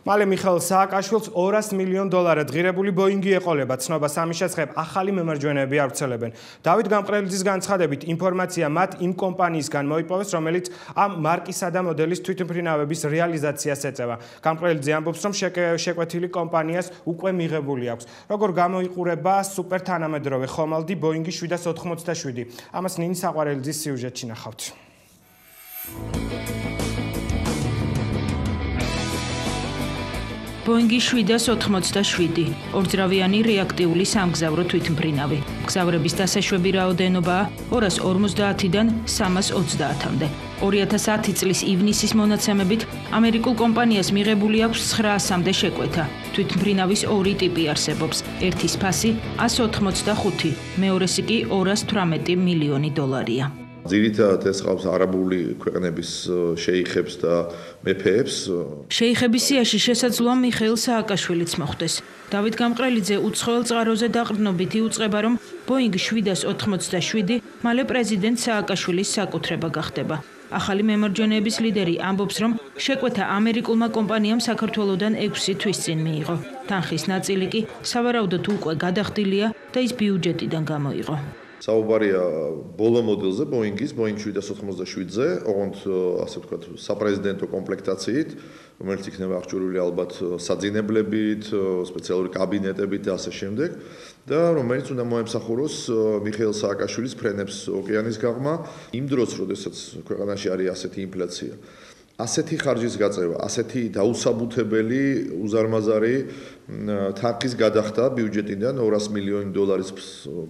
მალე მიხეილ სააკაშვილს $200 მილიონ ღირებული ბოინგი ეყოლება. ცნობას ამის შესახებ ახალი მემარჯვენეები ავრცელებენ. დავით გამყრელიძის განცხადებით, ინფორმაცია მათ იმ კომპანიისგან მოიპოვეს, რომელიც ამ მარკისა და მოდელის თვითმფრინავების რეალიზაციას ეწევა. გამყრელიძე ამბობს, რომ შეკვეთილი კომპანიას უკვე მიღებული აქვს. როგორ გამოიყურება სუპერთანამედროვე ხომალდი ბოინგი 787. ამას ნინი საყვარელიძის სიუჟეტში ნახავთ. ბოინგი 787 ორძრავიანი რეაქტიული სამგზავრო თვითმფრინავი. მგზავრების დასაშვები რაოდენობაა 250-დან 320-მდე. 2010 წლის ივნისის მონაცემებით ამერიკულ კომპანიას მიღებული აქვს 900-მდე შეკვეთა. თვითმფრინავის ორი ტიპი არსებობს. ერთის ფასი $185, მეორესი კი $218 მილიონი. ძირითადად ეს ყავს არაბული ქვეყნების შეიხებს და მეფეებს. შეიხების სიაში შესაძლოა მიხეილ სააკაშვილიც მოხვდეს. დავით გამყრელიძე უცხოელ წყაროზე დაყრდნობით იუწყება, რომ ბოინგ 787 მალე პრეზიდენტ სააკაშვილის საკუთრება გახდება. ახალი მემარჯვენეების ლიდერი ამბობს, რომ შეკვეთა ამერიკულმა კომპანიამ საქართველოდან 6 თვის წინ მიიღო. თანხის ნაწილი კი სავარაუდოდ უკვე გადახდილია და ის ბიუჯეტიდან გამოიღო. საუბარია ბოლო მოდელზე, ბოინგის, ბოინგ 787-ზე, ოღონდ ასე ვთქვათ, საპრეზიდენტო კომპლექტაციით, რომელიც იქნება აღჭურვილი ალბათ საძინებლებით, სპეციალური კაბინეტებით და ასე შემდეგ, და რომელიც უნდა მოემსახუროს მიხეილ სააკაშვილის ფრენებს ოკეანის გაღმა, იმ დროს, როდესაც ქვეყანაში არის ასეთი ინფლაცია. ასეთი ხარჯის გაწევა, ასეთი დაუსაბუთებელი, უზარმაზარი თანხის გადახდა ბიუჯეტიდან $200 მილიონ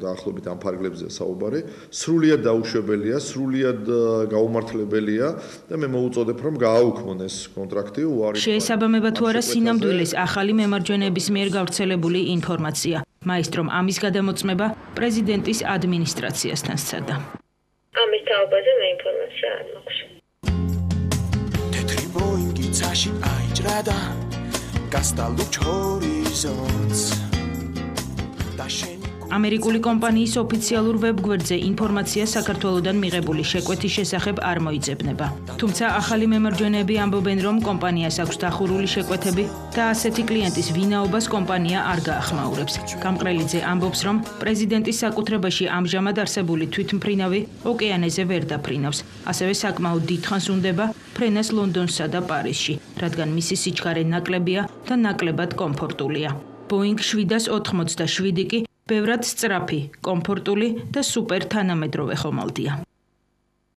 დაახლოებით ამ ფარგლებზე საუბარი, სრულიად დაუშვებელია, სრულიად გაუმართლებელია და მე მოუწოდებ, რომ გააუქმონ ეს კონტრაქტი. შეესაბამება თუ არა სინამდვილეს ახალი მემარჯვენეების მიერ გავრცელებული ინფორმაცია. მაისტრომ ამის გადამოწმება პრეზიდენტის ადმინისტრაციასთან სცადა. ამის თაობაზე მე ინფორმაცია არ მაქვს. Цаши айჭრადა გასტა ლუჩ ჰორიზონტს ამერიკული კომპანიის ოფიციალურ ვებგვერდზე ინფორმაცია საქართველოდან მიღებული შეკვეთის შესახებ არ მოიძებნება. თუმცა ახალი მემარჯვენეები ამბობენ, რომ კომპანიას აქვს დახურული შეკვეთები და ასეთი კლიენტის ვინაობას კომპანია არ გაახმაურებს. გამყრელიძე ამბობს, რომ პრეზიდენტის საკუთრებაში ამჟამად არსებული თვითმფრინავი ოკეანეზე ვერ დაფრინავს. ასევე საკმაოდ დიდხანს უნდება ფრენას ლონდონსა და პარიზში, რადგან მისი სიჩქარე ნაკლებია და ნაკლებად კომფორტულია. ბოინგ 787 კი ბევრად სწრაფი, კომფორტული და სუპერ თანამედროვე ხომალდია.